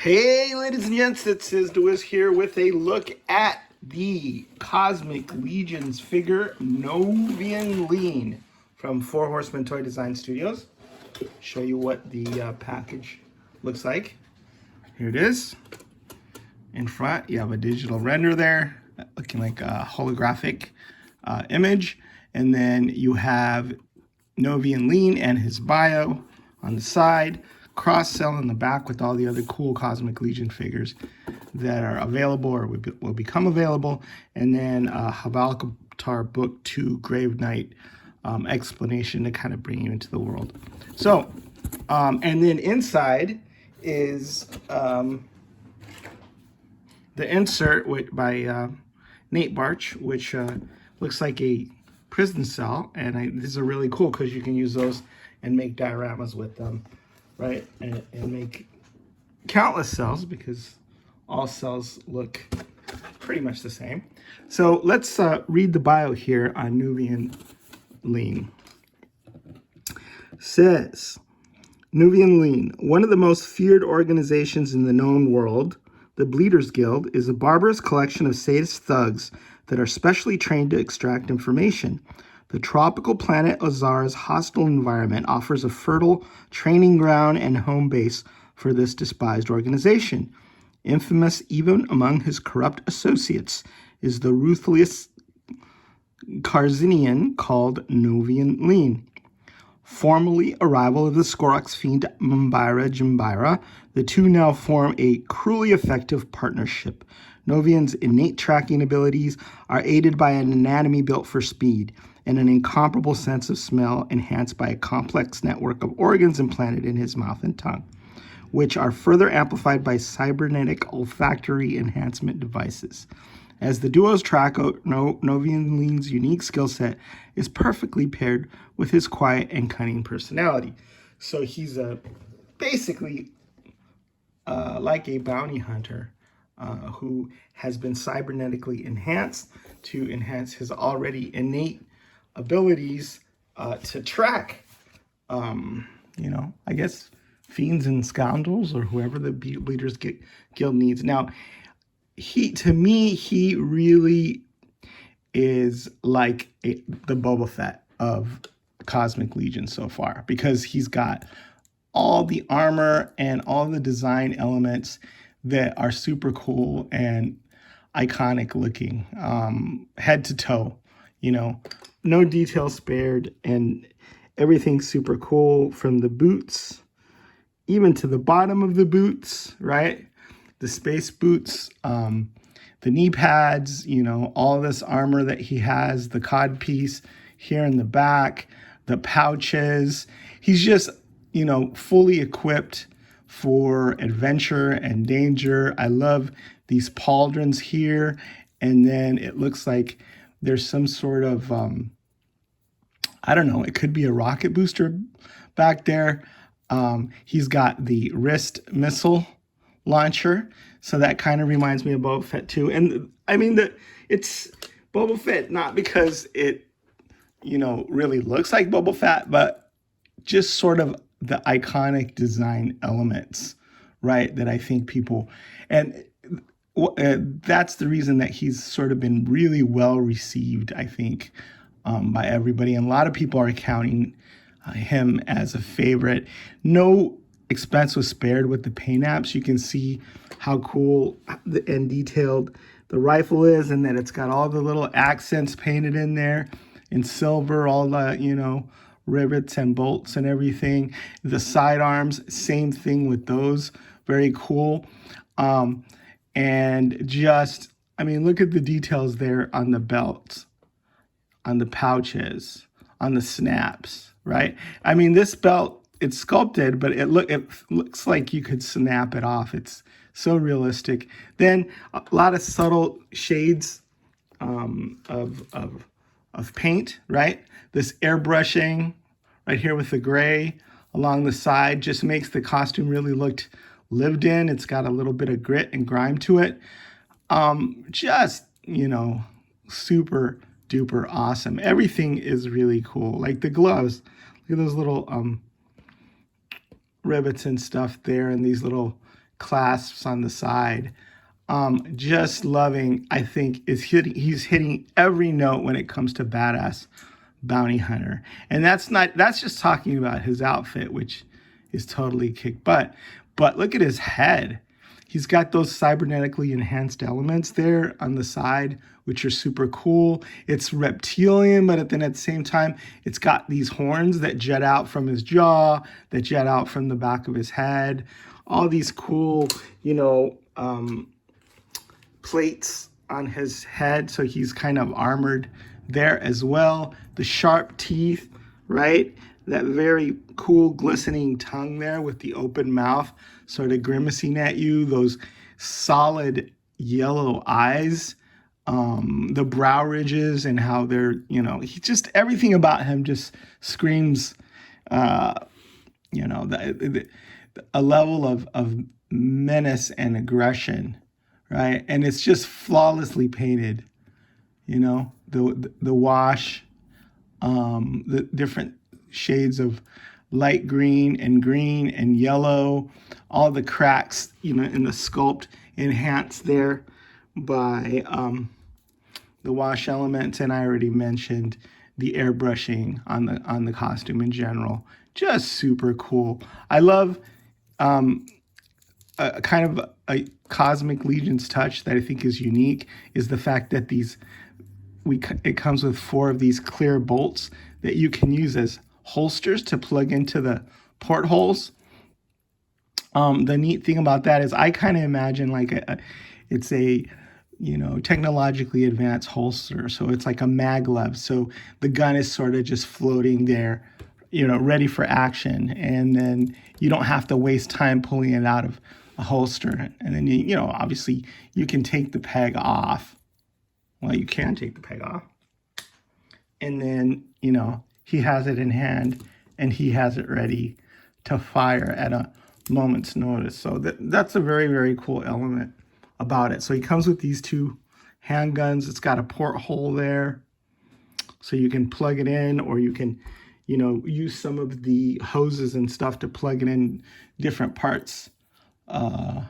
Hey, ladies and gents, it's Wiz here with a look at the Cosmic Legions figure Noveunn Leen from Horsemen Toy Design Studios. Show you what the package looks like. Here it is. In front, you have a digital render there, looking like a holographic image. And then you have Noveunn Leen and his bio on the side. Cross-sell in the back with all the other cool Cosmic Legion figures that are available or will become available. And then Habalkatar Book 2 Grave Knight explanation to kind of bring you into the world. So, and then inside is the insert by Nate Barch, which looks like a prison cell. And these are really cool because you can use those and make dioramas with them. Right, and make countless cells because all cells look pretty much the same. So let's read the bio here on Noveunn Leen. Says, Noveunn Leen, one of the most feared organizations in the known world, the Bleeders Guild is a barbarous collection of sadist thugs that are specially trained to extract information. The tropical planet Ozar's hostile environment offers a fertile training ground and home base for this despised organization. Infamous even among his corrupt associates is the ruthless Karzinian called Noveunn Leen. Formerly a rival of the Skorox fiend Mbira Jimbira, the two now form a cruelly effective partnership. Novunn's innate tracking abilities are aided by an anatomy built for speed and an incomparable sense of smell enhanced by a complex network of organs implanted in his mouth and tongue, which are further amplified by cybernetic olfactory enhancement devices. As the duo's track out, Noveunn Leen's unique skill set is perfectly paired with his quiet and cunning personality. So he's basically like a bounty hunter who has been cybernetically enhanced to enhance his already innate abilities to track, I guess fiends and scoundrels or whoever the Bleeders Guild needs. Now, to me, he really is like the Boba Fett of Cosmic Legion so far because he's got all the armor and all the design elements that are super cool and iconic looking, head to toe, no detail spared, and everything's super cool from the boots, even to the bottom of the boots, right? The space boots, the knee pads, all this armor that he has, the cod piece here in the back, the pouches. He's just, fully equipped for adventure and danger. I love these pauldrons here. And then it looks like there's some sort of, I don't know, it could be a rocket booster back there. He's got the wrist missile launcher. So that kind of reminds me of Boba Fett too. And I mean, it's Boba Fett, not because it, really looks like Boba Fett, but just sort of the iconic design elements, right? That I think people, and that's the reason that he's sort of been really well received, I think, by everybody. And a lot of people are counting him as a favorite. No expense was spared with the paint apps. You can see how cool and detailed the rifle is, and that it's got all the little accents painted in there in silver, all the, rivets and bolts and everything. The sidearms, same thing with those. Very cool. And just, look at the details there on the belts, on the pouches, on the snaps, right? This belt, it's sculpted, but it looks like you could snap it off. It's so realistic. Then a lot of subtle shades of paint, right? This airbrushing right here with the gray along the side just makes the costume really look lived in. It's got a little bit of grit and grime to it. Just, super duper awesome. Everything is really cool. Like the gloves, look at those little rivets and stuff there, and these little clasps on the side. Just loving, I think, he's hitting every note when it comes to badass bounty hunter. And that's just talking about his outfit, which is totally kick butt. But look at his head. He's got those cybernetically enhanced elements there on the side, which are super cool. It's reptilian, but then at the same time, it's got these horns that jet out from his jaw, that jet out from the back of his head. All these cool, plates on his head, so he's kind of armored there as well. The sharp teeth, right? That very cool glistening tongue there with the open mouth sort of grimacing at you. Those solid yellow eyes, the brow ridges and how they're, he just, everything about him just screams, a level of menace and aggression, right? And it's just flawlessly painted, the wash, the different shades of light green and yellow, all the cracks, in the sculpt enhanced there by the wash elements. And I already mentioned the airbrushing on the costume in general. Just super cool. I love a kind of a Cosmic Legion's touch that I think is unique is the fact that it comes with 4 of these clear bolts that you can use as holsters to plug into the portholes. The neat thing about that is I kind of imagine like it's a technologically advanced holster. So it's like a maglev. So the gun is sort of just floating there, ready for action. And then you don't have to waste time pulling it out of a holster. And then, obviously you can take the peg off. Well, you can take the peg off. And then, he has it in hand and he has it ready to fire at a moment's notice. So that's a very, very cool element about it. So he comes with these 2 handguns. It's got a porthole there, so you can plug it in, or you can, use some of the hoses and stuff to plug it in different parts and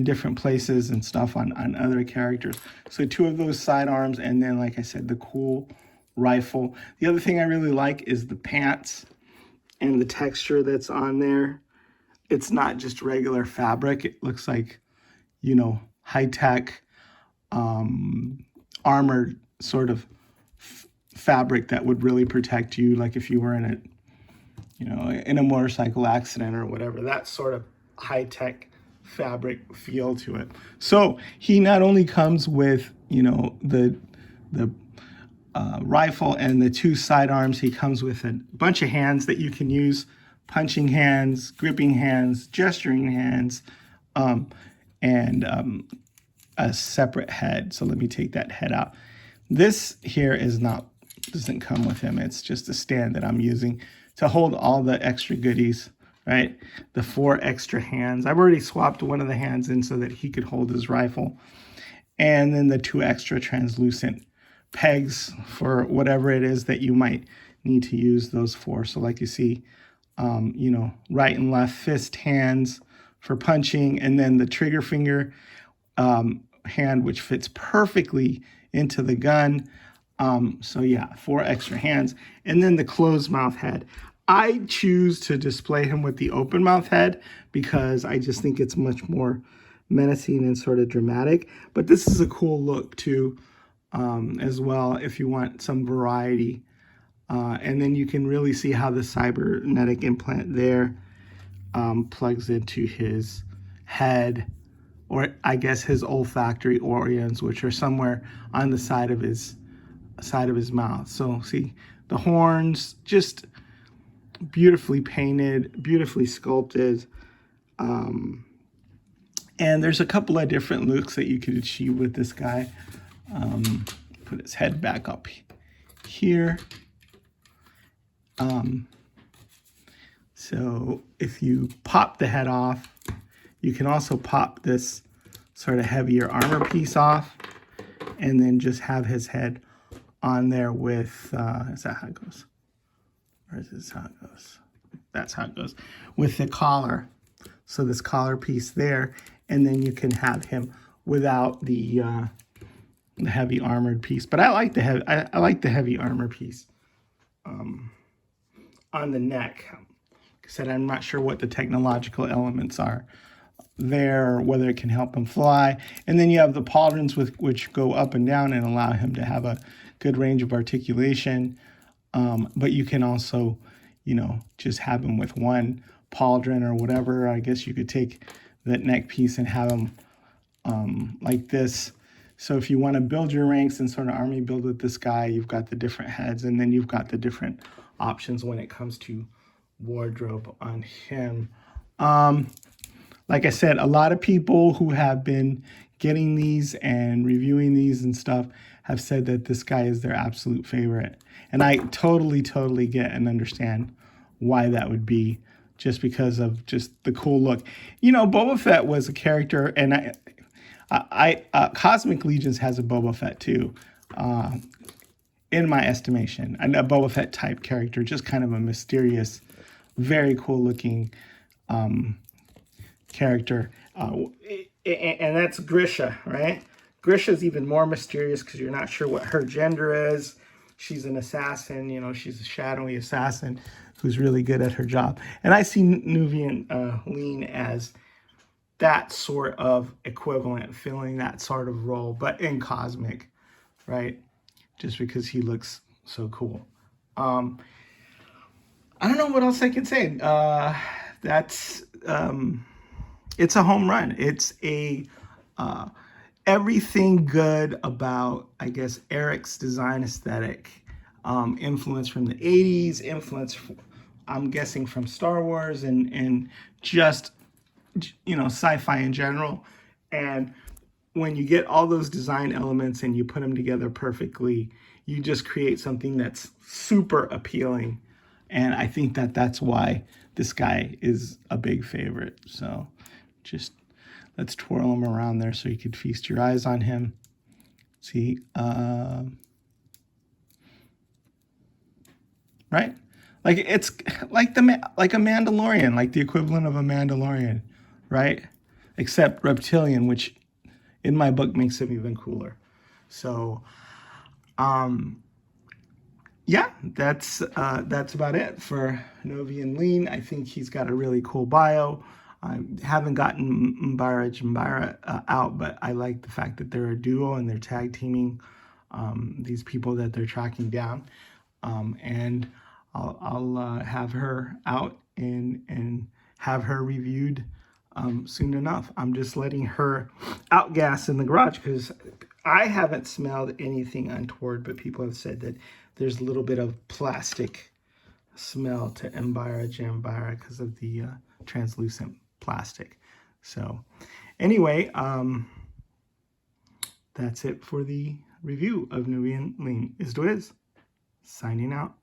different places and stuff on other characters. So 2 of those sidearms, and then, like I said, the cool rifle. The other thing I really like is the pants and the texture that's on there. It's not just regular fabric. It looks like, high-tech, armored sort of fabric that would really protect you, like if you were in a motorcycle accident or whatever. That sort of high-tech fabric feel to it. So he not only comes with, the rifle and the 2 sidearms, he comes with a bunch of hands that you can use: punching hands, gripping hands, gesturing hands, and a separate head. So let me take that head out. This here doesn't come with him. It's just a stand that I'm using to hold all the extra goodies, right? The 4 extra hands. I've already swapped one of the hands in so that he could hold his rifle. And then the 2 extra translucent pegs for whatever it is that you might need to use those for. So like you see, right and left fist hands for punching, and then the trigger finger hand, which fits perfectly into the gun. So yeah, 4 extra hands. And then the closed mouth head. I choose to display him with the open mouth head because I just think it's much more menacing and sort of dramatic. But this is a cool look too, as well, if you want some variety. And then you can really see how the cybernetic implant there plugs into his head, or I guess his olfactory organs, which are somewhere on the side of his mouth. So see the horns, just beautifully painted, beautifully sculpted. And there's a couple of different looks that you could achieve with this guy. Put his head back up here. So if you pop the head off, you can also pop this sort of heavier armor piece off, and then just have his head on there with, is that how it goes? Or is this how it goes? That's how it goes. With the collar So this collar piece there, and then you can have him without the heavy armored piece. But I like the heavy, I like the heavy armor piece on the neck. Like I said, I'm not sure what the technological elements are there, whether it can help him fly. And then you have the pauldrons which go up and down and allow him to have a good range of articulation. But you can also, you know, just have him with one pauldron or whatever. I guess you could take that neck piece and have him like this. So if you want to build your ranks and sort of army build with this guy, you've got the different heads, and then you've got the different options when it comes to wardrobe on him. Like I said, a lot of people who have been getting these and reviewing these and stuff have said that this guy is their absolute favorite. And I totally get and understand why that would be, just because of just the cool look. You know, Boba Fett was a character, and Cosmic Legions has a Boba Fett too, in my estimation. A Boba Fett type character, just kind of a mysterious, very cool looking character. And that's Grisha, right? Grisha's even more mysterious because you're not sure what her gender is. She's an assassin, you know, she's a shadowy assassin who's really good at her job. And I see Noveunn Leen as that sort of equivalent, filling that sort of role, but in cosmic, right? Just because he looks so cool. I don't know what else I can say. That's it's a home run. It's a everything good about, I guess, Eric's design aesthetic. Influence from the 80s, influence, I'm guessing, from Star Wars and just, you know, sci-fi in general. And when you get all those design elements and you put them together perfectly, you just create something that's super appealing. And I think that that's why this guy is a big favorite. So just let's twirl him around there so you could feast your eyes on him. See, right? Like it's like like a Mandalorian, like the equivalent of a Mandalorian, right? Except reptilian, which in my book makes him even cooler. So, yeah, that's about it for Noveunn Leen. I think he's got a really cool bio. I haven't gotten Mbara out, but I like the fact that they're a duo and they're tag teaming these people that they're tracking down. And I'll have her out and have her reviewed soon enough. I'm just letting her outgas in the garage because I haven't smelled anything untoward, but people have said that there's a little bit of plastic smell to Mbara Jambara because of the translucent plastic. So anyway, that's it for the review of Noveunn Leen. Is signing out.